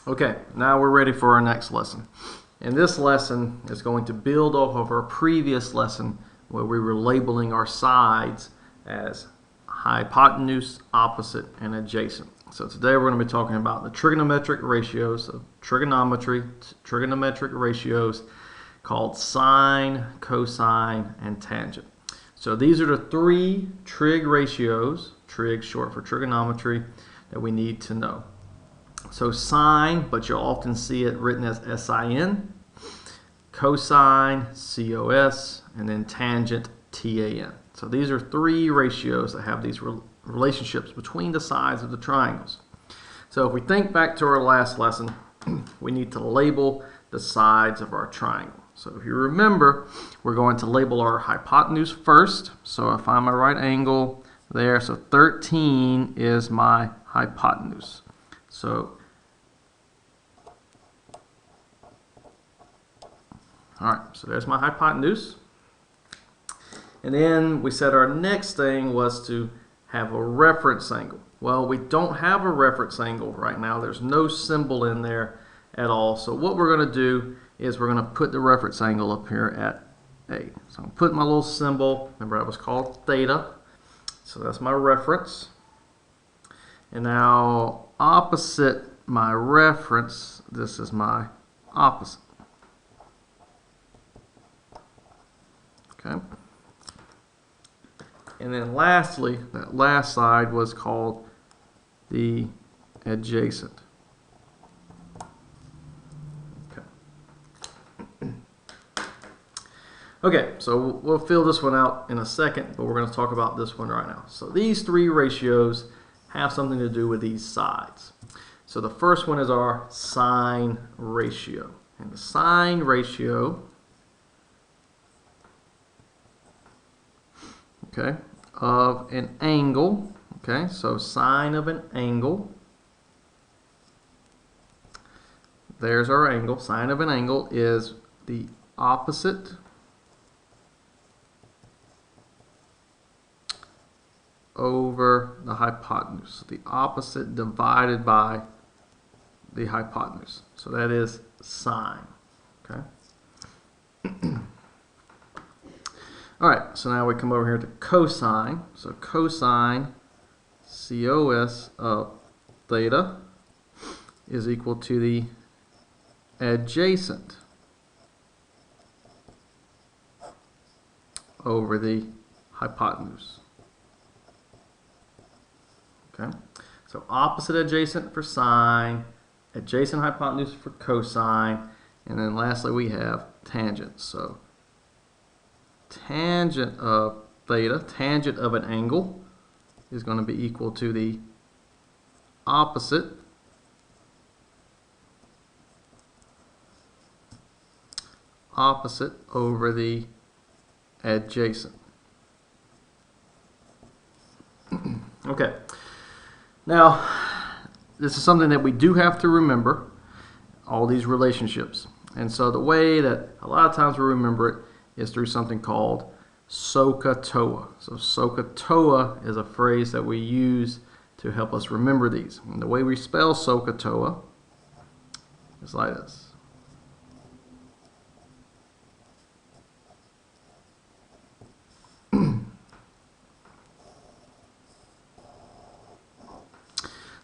Okay, now we're ready for our next lesson. And this lesson is going to build off of our previous lesson where we were labeling our sides as hypotenuse, opposite, and adjacent. So today we're going to be talking about the trigonometric ratios of trigonometric ratios called sine, cosine, and tangent. So these are the three trig ratios, trig short for trigonometry, that we need to know. So sine, but you'll often see it written as S-I-N, cosine, C-O-S, and then tangent, T-A-N. So these are three ratios that have these relationships between the sides of the triangles. So if we think back to our last lesson, we need to label the sides of our triangle. So if you remember, we're going to label our hypotenuse first. So I find my right angle there. So 13 is my hypotenuse. So, all right, so there's my hypotenuse. And then we said our next thing was to have a reference angle. Well, we don't have a reference angle right now. There's no symbol in there at all. So what we're going to do is we're going to put the reference angle up here at A. So I'm putting my little symbol. Remember, that was called theta. So that's my reference. And now opposite my reference, this is my opposite. Okay. And then lastly, that last side was called the adjacent. Okay, so we'll fill this one out in a second, but we're going to talk about this one right now. So these three ratios have something to do with these sides. So the first one is our sine ratio. And the sine ratio, okay, of an angle, okay, so sine of an angle, there's our angle. Sine of an angle is the opposite over the hypotenuse. The opposite divided by the hypotenuse. So that is sine. Okay. All right, so now we come over here to cosine. So cosine, C-O-S of theta is equal to the adjacent over the hypotenuse. Okay, so opposite adjacent for sine, adjacent hypotenuse for cosine, and then lastly we have tangent. So tangent of theta, tangent of an angle, is going to be equal to the opposite over the adjacent. Okay. Now, this is something that we do have to remember, all these relationships. And so the way that a lot of times we remember it is through something called SOHCAHTOA. So SOHCAHTOA is a phrase that we use to help us remember these. And the way we spell SOHCAHTOA is like this.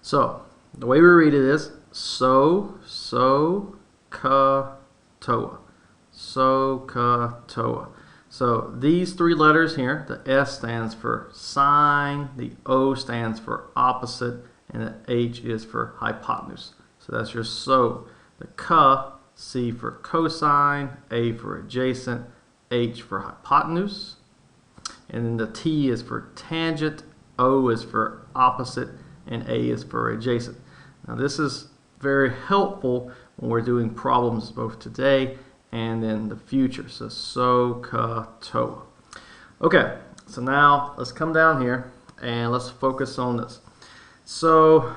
So, the way we read it is SOHCAHTOA. SOHCAHTOA. So, these three letters here, the S stands for sine, the O stands for opposite, and the H is for hypotenuse. So, that's your SO. The CA, C for cosine, A for adjacent, H for hypotenuse. And then the T is for tangent, O is for opposite, and A is for adjacent. Now this is very helpful when we're doing problems both today and in the future. So SOHCAHTOA. Okay, so now let's come down here and let's focus on this. So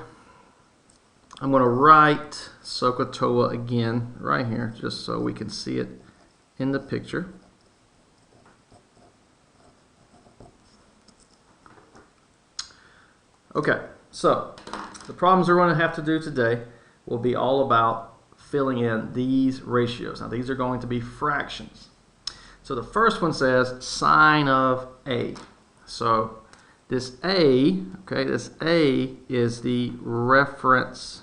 I'm going to write SOHCAHTOA again right here just so we can see it in the picture. Okay, so the problems we're going to have to do today will be all about filling in these ratios. Now these are going to be fractions. So the first one says sine of A. So this A, okay, this A is the reference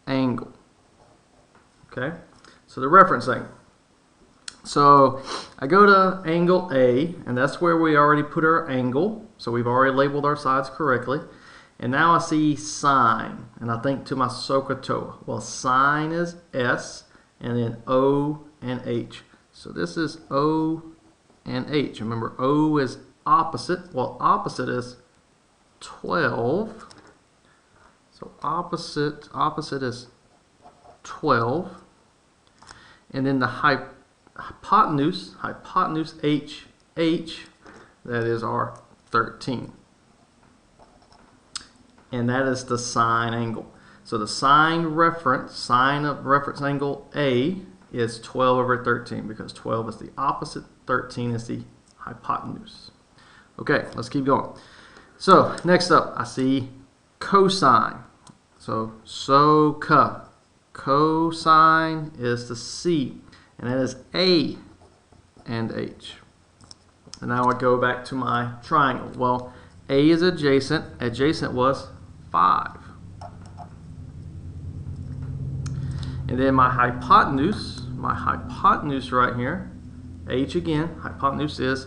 angle. Okay, so the reference angle. So I go to angle A, and that's where we already put our angle. So we've already labeled our sides correctly. And now I see sine, and I think to my SOHCAHTOA. Well, sine is S, and then O and H. So this is O and H. Remember, O is opposite. Well, opposite is 12. So opposite is 12. And then the hypotenuse H, that is our 13. And that is the sine angle. So the sine of reference angle A is 12 over 13 because 12 is the opposite, 13 is the hypotenuse. Okay, let's keep going. So next up, I see cosine. So SOHCAH. Cosine is the C, and that is A and H. And now I go back to my triangle. Well, A is adjacent. Adjacent was 5. And then my hypotenuse right here, H again, hypotenuse is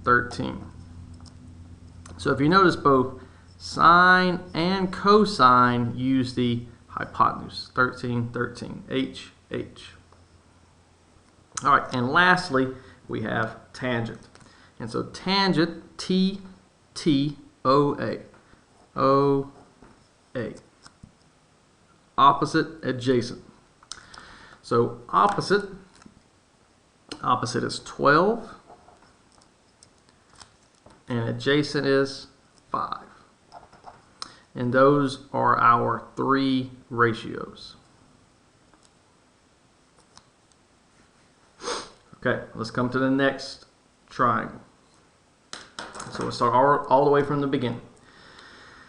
13. So if you notice, both sine and cosine use the hypotenuse, 13, 13, H, H. All right, and lastly, we have tangent. And so tangent, T, T, O, A. O, A. Opposite, adjacent. So opposite is 12, and adjacent is 5. And those are our 3 ratios. Okay, let's come to the next triangle. So we'll start all the way from the beginning.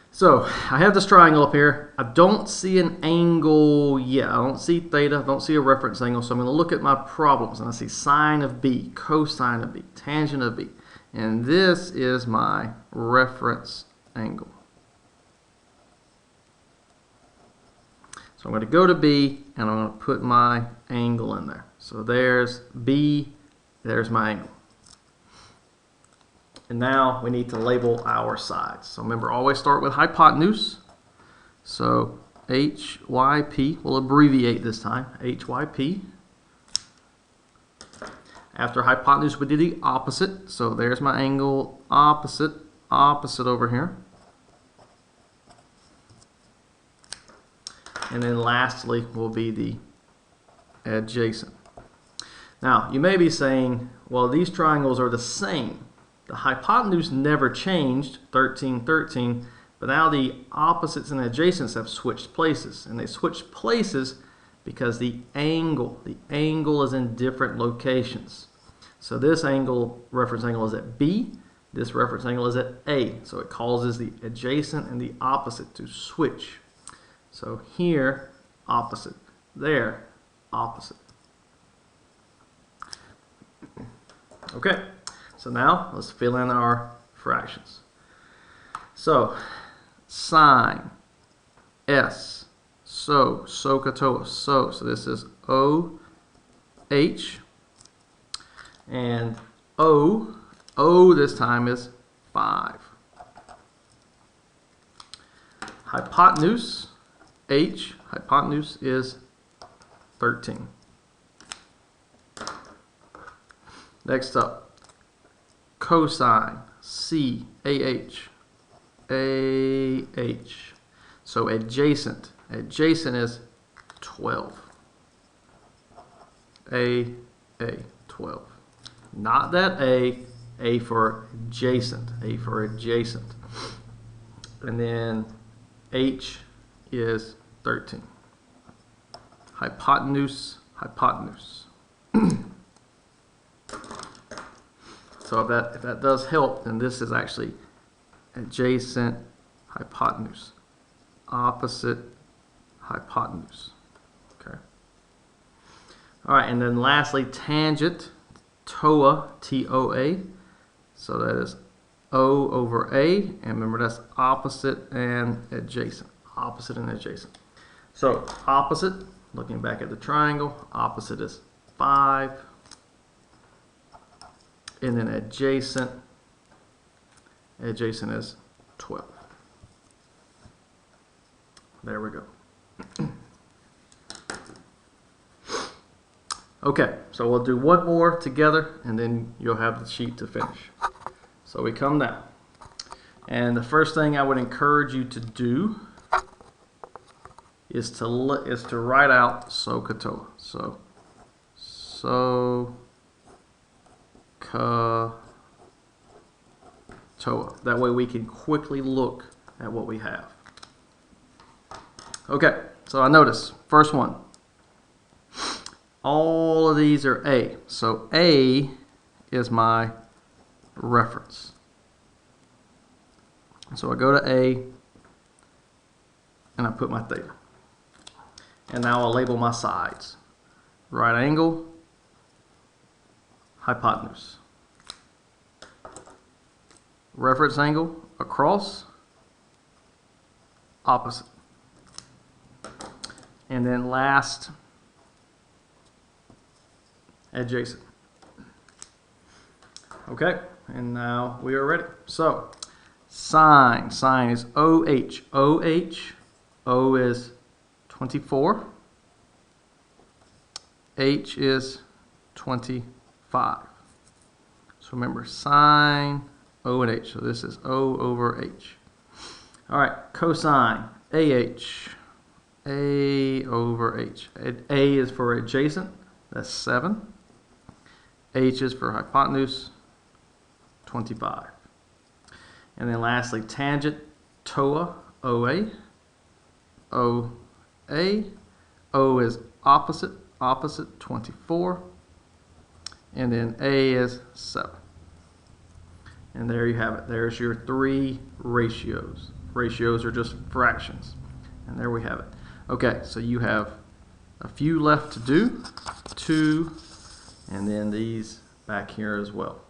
So I have this triangle up here. I don't see an angle yet. I don't see theta. I don't see a reference angle. So I'm going to look at my problems, and I see sine of B, cosine of B, tangent of B. And this is my reference angle. So I'm going to go to B, and I'm going to put my angle in there. So there's B, there's my angle. And now we need to label our sides. So remember, always start with hypotenuse. So HYP, we'll abbreviate this time, HYP. After hypotenuse, we did the opposite. So there's my angle, opposite over here. And then lastly will be the adjacent. Now, you may be saying, well, these triangles are the same. The hypotenuse never changed, 13, 13, but now the opposites and adjacents have switched places. And they switched places because the angle is in different locations. So this angle, reference angle, is at B. This reference angle is at A. So it causes the adjacent and the opposite to switch. So here, opposite. There, opposite. Okay, so now let's fill in our fractions. So, sine, S, SOHCAHTOA, so this is O, H, and O this time is 5. Hypotenuse, H, hypotenuse is 13. Next up, cosine, C, AH, AH. So adjacent is 12. A, 12. Not that A for adjacent, A for adjacent. And then H is 13. Hypotenuse. So if that does help, then this is actually adjacent, hypotenuse. Opposite, hypotenuse. Okay. All right, and then lastly, tangent, TOA, T-O-A. So that is O over A, and remember that's opposite and adjacent. Opposite and adjacent. So opposite, looking back at the triangle, opposite is 5. And then adjacent is 12. There we go. Okay, so we'll do one more together and then you'll have the sheet to finish. So we come down. And the first thing I would encourage you to do is to write out SOHCAHTOA. So SOHCAHTOA. That way we can quickly look at what we have. Okay, so I notice, first one. All of these are A. So A is my reference. So I go to A and I put my theta. And now I'll label my sides. Right angle, hypotenuse. Reference angle across, opposite. And then last, adjacent. Okay, and now we are ready. So, sine is OH. O is 24. H is 25. So remember, sine, O and H. So this is O over H. All right, cosine, AH. A over H. A is for adjacent. That's 7. H is for hypotenuse, 25. And then lastly, tangent, TOA, OA. OA. O is opposite, 24. And then A is 7. And there you have it. There's your 3 ratios. Ratios are just fractions. And there we have it. Okay, so you have a few left to do. 2, and then these back here as well.